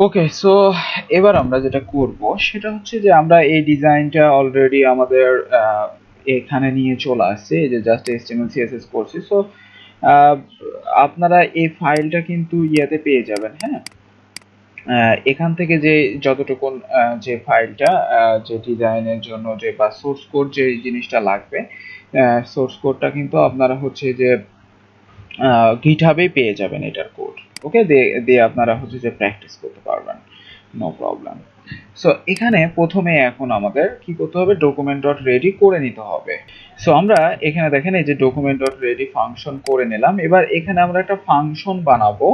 ওকে, so এবার আমরা যেটা করব সেটা হচ্ছে যে আমরা এই ডিজাইনটা অলরেডি আমাদের এখানে নিয়ে চলে আসছে, এই যে জাস্ট HTML CSS করছি। সো আপনারা এই ফাইলটা কিন্তু ইয়েতে পেয়ে যাবেন, হ্যাঁ। এখান থেকে যে যতটুকুন যে ফাইলটা যে ডিজাইনের জন্য যে বা সোর্স কোড যে জিনিসটা লাগবে, সোর্স কোডটা কিন্তু আপনারা হচ্ছে যে গিটহাবেই পেয়ে যাবেন এটার কোড। ওকে, দিয়ে আপনারা হচ্ছে যে প্র্যাকটিস করতে পারবেন, নো প্রবলেম। সো এখানে প্রথমে এখন আমাদের কি করতে হবে, ডকুমেন্ট ডট রেডি করে নিতে হবে। সো আমরা এখানে দেখেন এই যে ডকুমেন্ট ডট রেডি ফাংশন করে নিলাম। এবার এখানে আমরা একটা ফাংশন বানাবো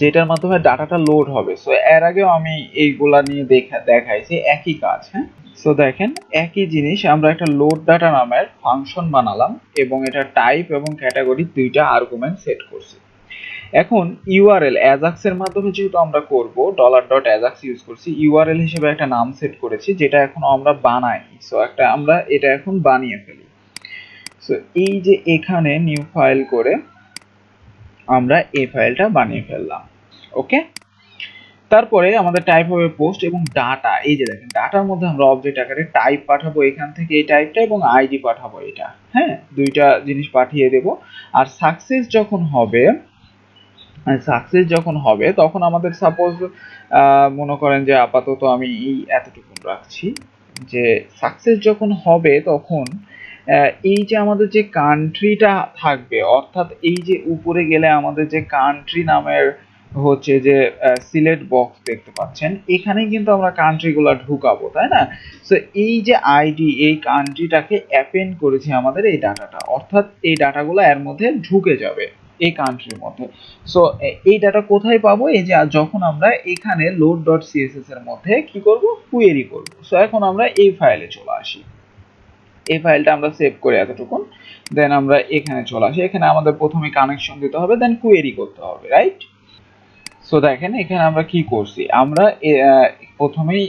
যেটার মাধ্যমে ডাটাটা লোড হবে। সো এর আগেও আমি এইগুলা নিয়ে দেখাইছি একই কাজ, হ্যাঁ। সো দেখেন একই জিনিস, আমরা একটা লোড ডাটা নামের ফাংশন বানালাম এবং এটা টাইপ এবং ক্যাটাগরি দুইটা আর্গুমেন্ট সেট করছি। এখন ইউআরএল অ্যাজাক্স এর মাধ্যমে যেহেতু আমরা করব, $.ajax ইউজ করছি, ইউআরএল হিসেবে একটা নাম সেট করেছি যেটা এখন আমরা বানাইনি। সো একটা আমরা এটা এখন বানিয়ে ফেলি। সো এই যে এখানে নিউ ফাইল করে আমরা এই ফাইলটা বানিয়ে ফেললাম। ওকে, তারপরে আমাদের টাইপ হবে পোস্ট এবং ডাটা। এই যে দেখেন ডাটার মধ্যে আমরা অবজেক্ট আকারে টাইপ পাঠাবো এখান থেকে এই টাইপটা, এবং আইডি পাঠাবো এটা, হ্যাঁ, দুইটা জিনিস পাঠিয়ে দেব। আর সাকসেস যখন হবে তখন আমাদের সাপোজ মনে করেন যে আপাতত আমি এই এতটুকু রাখছি, যে সাকসেস যখন হবে তখন এই যে আমাদের যে কান্ট্রিটা থাকবে, অর্থাৎ এই যে উপরে গেলে আমাদের যে কান্ট্রি নামের হচ্ছে যে সিলেক্ট বক্স দেখতে পাচ্ছেন, এখানেই কিন্তু আমরা কান্ট্রিগুলো ঢুকাবো, তাই না। সো এই যে আইডি, এই কান্ট্রিটাকে অ্যাপেন্ড করেছি আমাদের এই ডাটাটা, অর্থাৎ এই ডাটাগুলো এর মধ্যে ঢুকে যাবে এই কান্ট্রির মধ্যে। সো এই ডাটা কোথায় পাবো, এই যে যখন আমরা এখানে লোড ডট সিএসএস এর মধ্যে কি করব, কুয়েরি করব। সো এখন আমরা এই ফাইলে চলে আসি, এই ফাইলটা আমরা সেভ করে এতটুকুন, দেন আমরা এখানে চলে আসি। এখানে আমাদের প্রথমে কানেকশন দিতে হবে, দেন কুয়েরি করতে হবে, রাইট। সো দেখেন এখানে আমরা কি করছি, আমরা প্রথমেই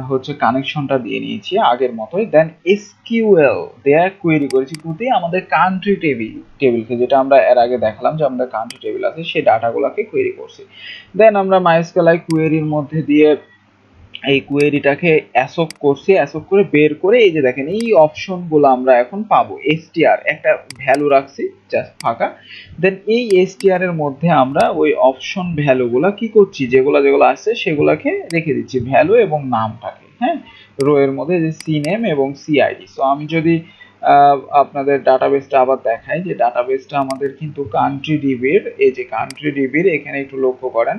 হচ্ছে কানেকশনটা দিয়ে নিয়েছি আগের মতোই, দেন এসকিউএল দেয়া কোয়েরি করেছি প্রতি আমাদের কান্ট্রি টেবিলকে, যেটা আমরা এর আগে দেখালাম যে আমাদের কান্ট্রি টেবিল আছে, সেই ডাটাগুলোকে কোয়েরি করছি। দেন আমরা মাইস্কেলাই কোয়েরির মধ্যে দিয়ে এই কোয়েরিটাকে অ্যাসোক করছি, অ্যাসোক করে বের করে এই যে দেখেন এই অপশনগুলো আমরা এখন পাবো। এসটিআর একটা ভ্যালু রাখছি জাস্ট ফাঁকা, দেন এই এসটিআর এর মধ্যে আমরা ওই অপশন ভ্যালুগুলো কি করছি, যেগুলো আছে সেগুলোকে রেখে দিচ্ছি, ভ্যালু এবং নামটাকে, হ্যাঁ, রো এর মধ্যে যে সি নেম এবং সিআইডি। সো আমি যদি আপনাদের ডাটাবেসটা আবার দেখাই, যে ডাটাবেসটা আমাদের কিন্তু কান্ট্রি ডিবির, এই যে কান্ট্রি ডিবির এখানে একটু লক্ষ্য করেন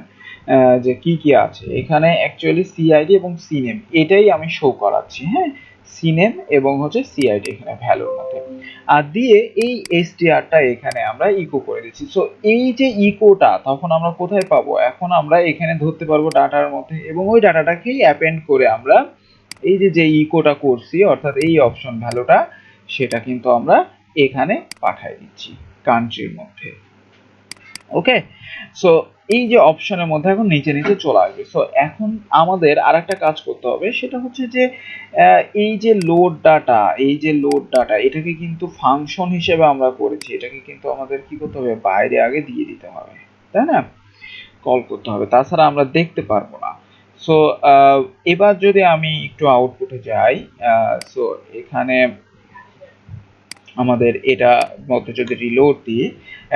যে কি কি আছে এখানে, অ্যাকচুয়ালি সিআইডি এবং সিনেম এটাই আমি শো করাচ্ছি, হ্যাঁ, সিনেম এবং হচ্ছে সিআইডি এখানে ভ্যালুর মধ্যে, আর দিয়ে এই এসটিআরটা এখানে আমরা ইকো করে দিচ্ছি। সো এই যে ইকোটা তখন আমরা কোথায় পাবো, এখন আমরা এখানে ধরতে পারবো ডাটার মধ্যে, এবং ওই ডাটাটাকেই অ্যাপেন্ড করে আমরা এই যে ইকোটা করছি, অর্থাৎ এই অপশন ভ্যালুটা, সেটা কিন্তু আমরা এখানে পাঠিয়ে দিচ্ছি কান্ট্রির মধ্যে। ওকে, সো এই যে অপশনের মধ্যে এখন নিচে চলে আসবে। সো এখন আমাদের আরেকটা কাজ করতে হবে, সেটা হচ্ছে যে এই যে লোড ডাটা, এটাকে কিন্তু ফাংশন হিসেবে আমরা করেছি, এটাকে কিন্তু আমাদের কি করতে হবে, বাইরে আগে দিয়ে দিতে হবে, তাই না, কল করতে হবে, তাছাড়া আমরা দেখতে পারবো না। সো এবার যদি আমি একটু আউটপুটে যাই, সো এখানে আমাদের এটা মধ্যে যদি রিলোড দিয়ে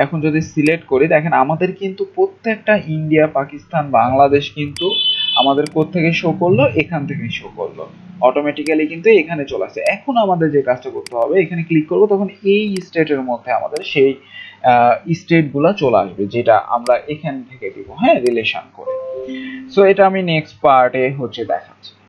এখন যদি সিলেক্ট করি, দেখেন আমাদের কিন্তু প্রত্যেকটা ইন্ডিয়া, পাকিস্তান, বাংলাদেশ কিন্তু আমাদের কোত্থেকে শো করলো, এখান থেকে শো করলো অটোমেটিক্যালি, কিন্তু এখানে চলে আসছে। এখন আমাদের যে কাজটা করতে হবে, এখানে ক্লিক করব, তখন এই স্টেটের মধ্যে আমাদের সেই স্টেটগুলো চলে আসবে যেটা আমরা এখান থেকে দিব, হ্যাঁ, রিলেশন করে। সো এটা আমি নেক্সট পার্টে হচ্ছে দেখাচ্ছি।